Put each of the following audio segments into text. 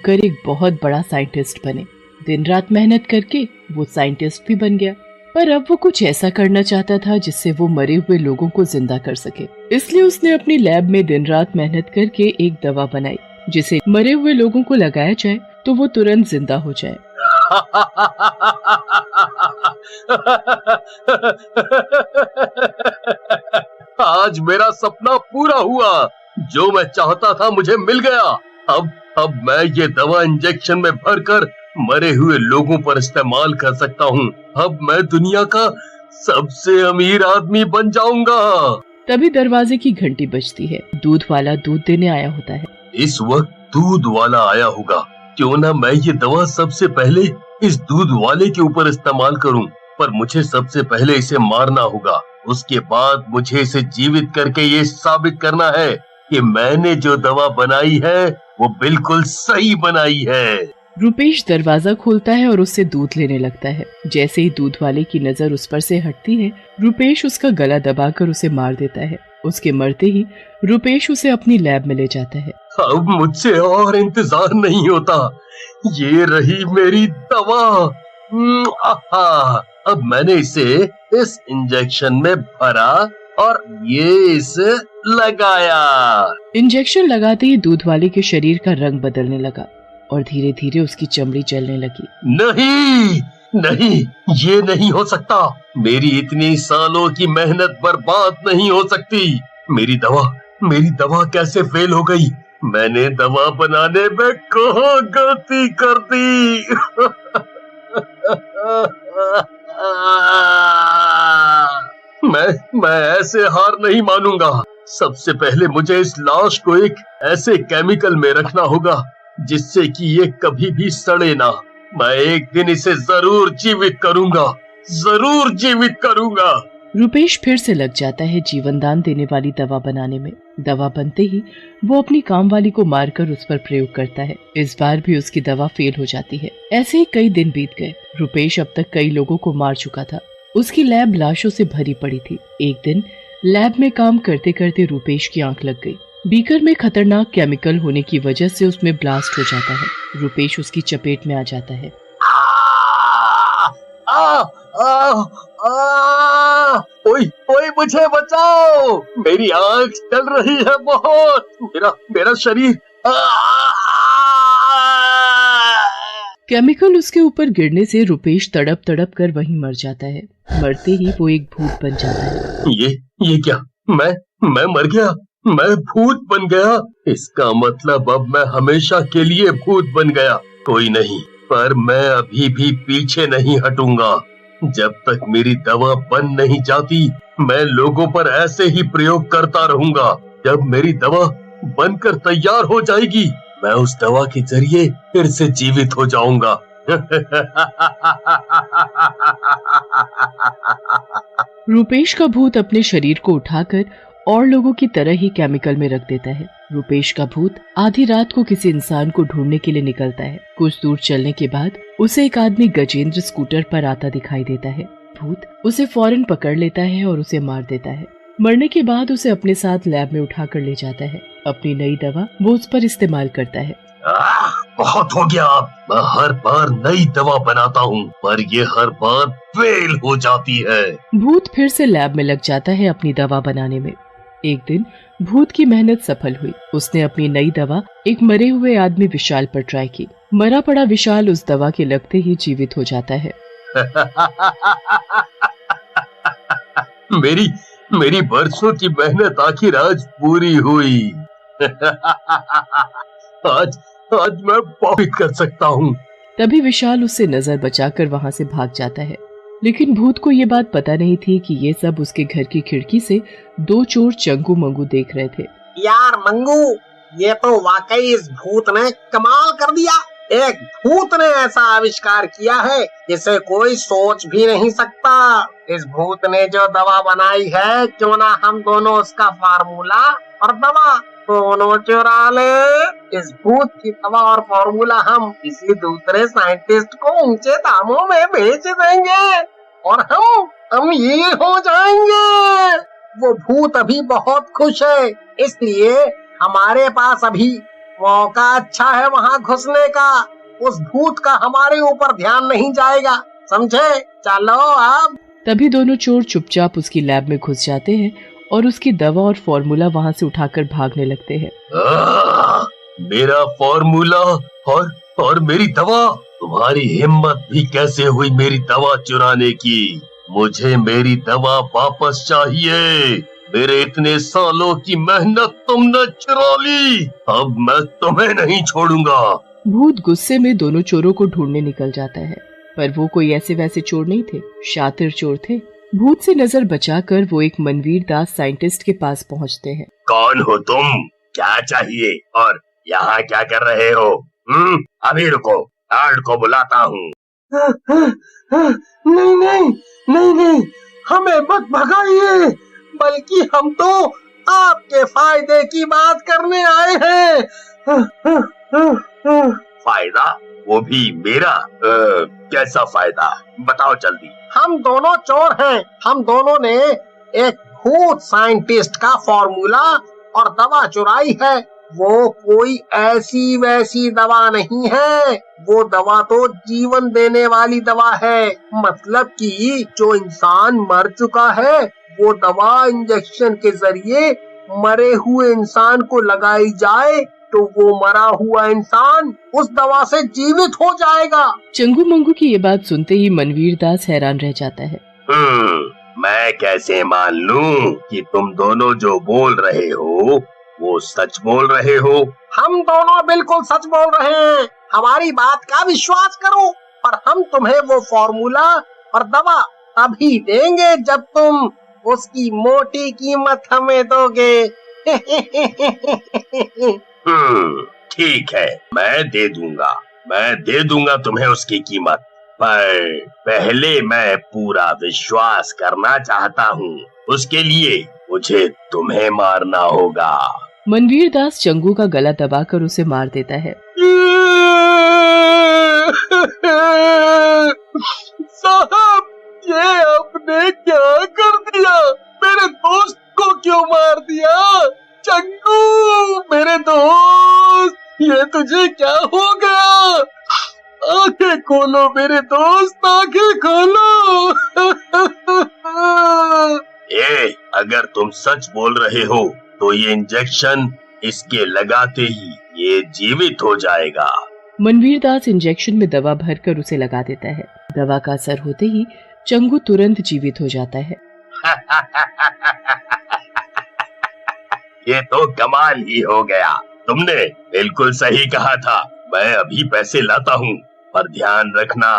होकर एक बहुत बड़ा साइंटिस्ट बने। दिन रात मेहनत करके वो साइंटिस्ट भी बन गया, पर अब वो कुछ ऐसा करना चाहता था जिससे वो मरे हुए लोगों को जिंदा कर सके। इसलिए उसने अपनी लैब में दिन रात मेहनत करके एक दवा बनाई जिसे मरे हुए लोगों को लगाया जाए तो वो तुरंत जिंदा हो जाए। आज मेरा सपना पूरा हुआ। जो मैं चाहता था मुझे मिल गया। अब मैं ये दवा इंजेक्शन में भरकर मरे हुए लोगों पर इस्तेमाल कर सकता हूँ। अब मैं दुनिया का सबसे अमीर आदमी बन जाऊंगा। तभी दरवाजे की घंटी बजती है। दूध वाला दूध देने आया होता है। इस वक्त दूध वाला आया होगा। क्यों ना मैं ये दवा सबसे पहले इस दूध वाले के ऊपर इस्तेमाल करूं, पर मुझे सबसे पहले इसे मारना होगा। उसके बाद मुझे इसे जीवित करके ये साबित करना है कि मैंने जो दवा बनाई है वो बिल्कुल सही बनाई है। रुपेश दरवाजा खोलता है और उससे दूध लेने लगता है। जैसे ही दूध वाले की नजर उस पर से हटती है, रुपेश उसका गला दबाकर उसे मार देता है। उसके मरते ही रुपेश उसे अपनी लैब में ले जाता है। अब मुझसे और इंतजार नहीं होता। ये रही मेरी दवा। अब मैंने इसे इस इंजेक्शन में भरा और ये इसे लगाया। इंजेक्शन लगाते ही दूध वाले के शरीर का रंग बदलने लगा और धीरे धीरे उसकी चमड़ी जलने लगी। नहीं, ये नहीं हो सकता। मेरी इतनी सालों की मेहनत बर्बाद नहीं हो सकती। मेरी दवा कैसे फेल हो गई? मैंने दवा बनाने में कहाँ गलती कर दी? मैं ऐसे हार नहीं मानूंगा। सबसे पहले मुझे इस लाश को एक ऐसे केमिकल में रखना होगा जिससे कि ये कभी भी सड़े ना। मैं एक दिन इसे जरूर जीवित करूंगा। रुपेश फिर से लग जाता है जीवन दान देने वाली दवा बनाने में। दवा बनते ही वो अपनी काम वाली को मारकर उस पर प्रयोग करता है। इस बार भी उसकी दवा फेल हो जाती है। ऐसे ही कई दिन बीत गए। रुपेश अब तक कई लोगों को मार चुका था। उसकी लैब लाशों से भरी पड़ी थी। एक दिन लैब में काम करते करते रुपेश की आंख लग गई। बीकर में खतरनाक केमिकल होने की वजह से उसमें ब्लास्ट हो जाता है। रुपेश उसकी चपेट में आ जाता है। ओए मुझे बचाओ। मेरी आंख जल रही है बहुत। मेरा शरीर। केमिकल उसके ऊपर गिरने से रुपेश तड़प तड़प कर वहीं मर जाता है। मरते ही वो एक भूत बन जाता है। ये क्या? मैं मर गया? मैं भूत बन गया? इसका मतलब अब मैं हमेशा के लिए भूत बन गया। कोई नहीं, पर मैं अभी भी पीछे नहीं हटूंगा। जब तक मेरी दवा बन नहीं जाती, मैं लोगों पर ऐसे ही प्रयोग करता रहूंगा। जब मेरी दवा बनकर तैयार हो जाएगी, मैं उस दवा के जरिए फिर से जीवित हो जाऊंगा। रुपेश का भूत अपने शरीर को उठाकर और लोगों की तरह ही केमिकल में रख देता है। रुपेश का भूत आधी रात को किसी इंसान को ढूंढने के लिए निकलता है। कुछ दूर चलने के बाद उसे एक आदमी गजेंद्र स्कूटर पर आता दिखाई देता है। भूत उसे फौरन पकड़ लेता है और उसे मार देता है। मरने के बाद उसे अपने साथ लैब में उठाकर ले जाता है। अपनी नई दवा वो उस पर इस्तेमाल करता है। बहुत हो गया। मैं हर बार नई दवा बनाता हूँ, पर ये हर बार फेल हो जाती है। भूत फिर से लैब में लग जाता है अपनी दवा बनाने में। एक दिन भूत की मेहनत सफल हुई। उसने अपनी नई दवा एक मरे हुए आदमी विशाल पर ट्राई की। मरा पड़ा विशाल उस दवा के लगते ही जीवित हो जाता है। मेरी बरसों की मेहनत आखिर आज पूरी हुई। आज मैं बहुत कर सकता हूँ। तभी विशाल उससे नजर बचाकर वहाँ से भाग जाता है। लेकिन भूत को ये बात पता नहीं थी कि ये सब उसके घर की खिड़की से दो चोर चंगू मंगू देख रहे थे। यार मंगू, ये तो वाकई इस भूत ने कमाल कर दिया। एक भूत ने ऐसा आविष्कार किया है जिसे कोई सोच भी नहीं सकता। इस भूत ने जो दवा बनाई है, क्यों ना हम दोनों उसका फार्मूला और दवा दोनों चुरा ले। इस भूत की दवा और फार्मूला हम किसी दूसरे साइंटिस्ट को ऊंचे दामों में बेच देंगे और हम ये हो जाएंगे। वो भूत अभी बहुत खुश है, इसलिए हमारे पास अभी मौका अच्छा है वहाँ घुसने का। उस भूत का हमारे ऊपर ध्यान नहीं जाएगा, समझे? चलो अब। तभी दोनों चोर चुपचाप उसकी लैब में घुस जाते हैं और उसकी दवा और फॉर्मूला वहाँ से उठाकर भागने लगते हैं। मेरा फॉर्मूला और मेरी दवा! तुम्हारी हिम्मत भी कैसे हुई मेरी दवा चुराने की? मुझे मेरी दवा वापस चाहिए। मेरे इतने सालों की मेहनत तुमने चुरा ली। अब मैं तुम्हें नहीं छोड़ूंगा। भूत गुस्से में दोनों चोरों को ढूंढने निकल जाता है, पर वो कोई ऐसे वैसे चोर नहीं थे, शातिर चोर थे। भूत से नजर बचाकर वो एक मनवीर दास साइंटिस्ट के पास पहुंचते हैं। कौन हो तुम? क्या चाहिए और यहाँ क्या कर रहे हो? अभी रुको, गार्ड को बुलाता हूँ। नहीं, हमें मत भगाइए, बल्कि हम तो आपके फायदे की बात करने आए हैं। फायदा? वो भी मेरा? कैसा फायदा? बताओ जल्दी। हम दोनों चोर हैं। हम दोनों ने एक भूत साइंटिस्ट का फॉर्मूला और दवा चुराई है। वो कोई ऐसी वैसी दवा नहीं है, वो दवा तो जीवन देने वाली दवा है। मतलब कि जो इंसान मर चुका है, वो दवा इंजेक्शन के जरिए मरे हुए इंसान को लगाई जाए तो वो मरा हुआ इंसान उस दवा से जीवित हो जाएगा। चंगू मंगू की ये बात सुनते ही मनवीर दास हैरान रह जाता है। मैं कैसे मान लूं कि तुम दोनों जो बोल रहे हो वो सच बोल रहे हो? हम दोनों बिल्कुल सच बोल रहे हैं। हमारी बात का विश्वास करो, पर हम तुम्हें वो फॉर्मूला और दवा तभी देंगे जब तुम उसकी मोटी कीमत हमें दोगे। ठीक है, मैं दे दूंगा तुम्हें उसकी कीमत, पर पहले मैं पूरा विश्वास करना चाहता हूँ। उसके लिए मुझे तुम्हें मारना होगा। मनवीर दास चंगू का गला दबाकर उसे मार देता है। साहब, ये आपने क्या कर दिया? मेरे दोस्त को क्यों मार दिया? चंगू मेरे दोस्त, ये तुझे क्या हो गया? आंखें खोलो मेरे दोस्त, आंखें खोलो। अगर तुम सच बोल रहे हो तो ये इंजेक्शन इसके लगाते ही ये जीवित हो जाएगा। मनवीर दास इंजेक्शन में दवा भरकर उसे लगा देता है। दवा का असर होते ही चंगू तुरंत जीवित हो जाता है। ये तो कमाल ही हो गया। तुमने बिल्कुल सही कहा था। मैं अभी पैसे लाता हूँ, पर ध्यान रखना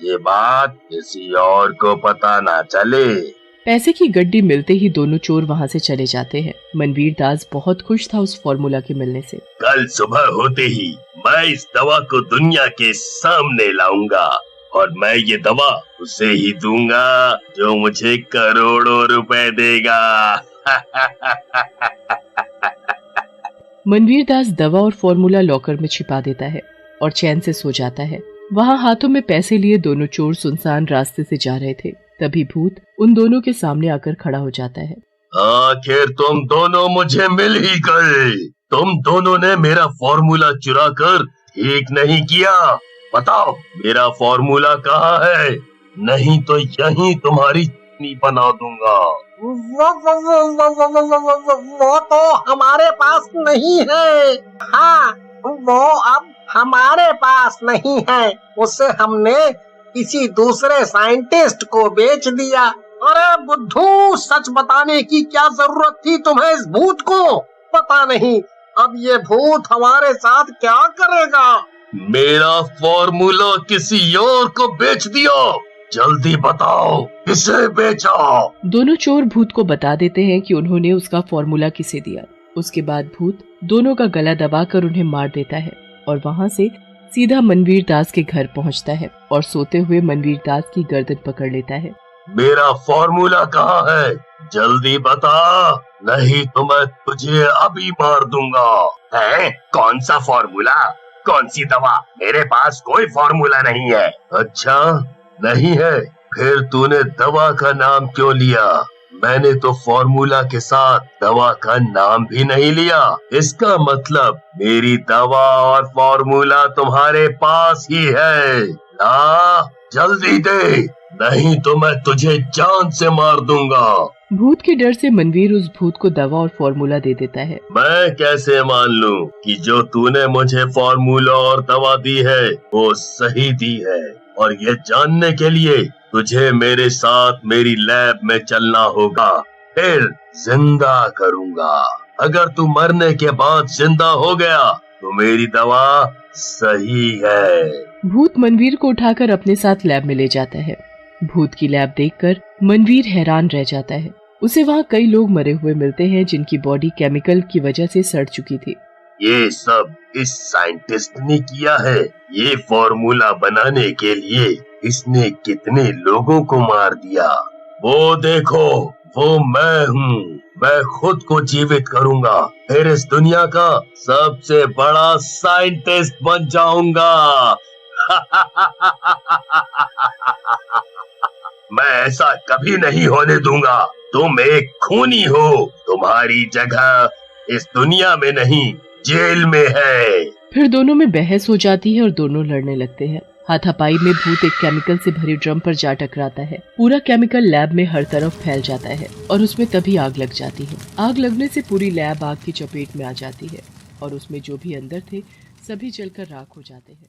ये बात किसी और को पता ना चले। पैसे की गड्डी मिलते ही दोनों चोर वहाँ से चले जाते हैं। मनवीर दास बहुत खुश था उस फॉर्मूला के मिलने से। कल सुबह होते ही मैं इस दवा को दुनिया के सामने लाऊंगा और मैं ये दवा उसे ही दूंगा जो मुझे करोड़ों रुपए देगा। मनवीर दास दवा और फॉर्मूला लॉकर में छिपा देता है और चैन से सो जाता है। वहाँ हाथों में पैसे लिए दोनों चोर सुनसान रास्ते से जा रहे थे। तभी भूत उन दोनों के सामने आकर खड़ा हो जाता है। आखिर तुम दोनों मुझे मिल ही गए। तुम दोनों ने मेरा फॉर्मूला चुरा कर ठीक नहीं किया। बताओ मेरा फॉर्मूला कहाँ है? नहीं तो यहीं तुम्हारी चटनी बना दूंगा। वो तो हमारे पास नहीं है। हाँ, वो अब हमारे पास नहीं है। उसे हमने किसी दूसरे साइंटिस्ट को बेच दिया। अरे बुद्धू, सच बताने की क्या जरूरत थी तुम्हें इस भूत को? पता नहीं अब ये भूत हमारे साथ क्या करेगा। मेरा फॉर्मूला किसी और को बेच दिया। जल्दी बताओ किसे बेचा? दोनों चोर भूत को बता देते हैं कि उन्होंने उसका फॉर्मूला किसे दिया। उसके बाद भूत दोनों का गला दबाकर उन्हें मार देता है और वहाँ से सीधा मनवीर दास के घर पहुँचता है और सोते हुए मनवीर दास की गर्दन पकड़ लेता है। मेरा फॉर्मूला कहाँ है? जल्दी बता, नहीं तो मैं तुझे अभी मार दूंगा। है? कौन सा फॉर्मूला? कौन सी दवा? मेरे पास कोई फॉर्मूला नहीं है। अच्छा नहीं है, फिर तूने दवा का नाम क्यों लिया? मैंने तो फॉर्मूला के साथ दवा का नाम भी नहीं लिया। इसका मतलब मेरी दवा और फॉर्मूला तुम्हारे पास ही है। ला, जल्दी दे, नहीं तो मैं तुझे जान से मार दूंगा। भूत के डर से मनवीर उस भूत को दवा और फॉर्मूला दे देता है। मैं कैसे मान लूं कि जो तूने मुझे फॉर्मूला और दवा दी है वो सही दी है? और ये जानने के लिए तुझे मेरे साथ मेरी लैब में चलना होगा, फिर जिंदा करूंगा। अगर तू मरने के बाद जिंदा हो गया तो मेरी दवा सही है। भूत मनवीर को उठाकर अपने साथ लैब में ले जाता है। भूत की लैब देखकर मनवीर हैरान रह जाता है। उसे वहाँ कई लोग मरे हुए मिलते हैं जिनकी बॉडी केमिकल की वजह से सड़ चुकी थी। ये सब इस साइंटिस्ट ने किया है। ये फॉर्मूला बनाने के लिए इसने कितने लोगों को मार दिया। वो देखो, वो मैं हूँ। मैं खुद को जीवित करूंगा, फिर इस दुनिया का सबसे बड़ा साइंटिस्ट बन जाऊंगा। मैं ऐसा कभी नहीं होने दूंगा। तुम एक खूनी हो। तुम्हारी जगह इस दुनिया में नहीं, जेल में है। फिर दोनों में बहस हो जाती है और दोनों लड़ने लगते हैं। हाथापाई में भूत एक केमिकल से भरे ड्रम पर जा टकराता है। पूरा केमिकल लैब में हर तरफ फैल जाता है और उसमें तभी आग लग जाती है। आग लगने से पूरी लैब आग की चपेट में आ जाती है और उसमें जो भी अंदर थे सभी जलकर राख हो जाते हैं।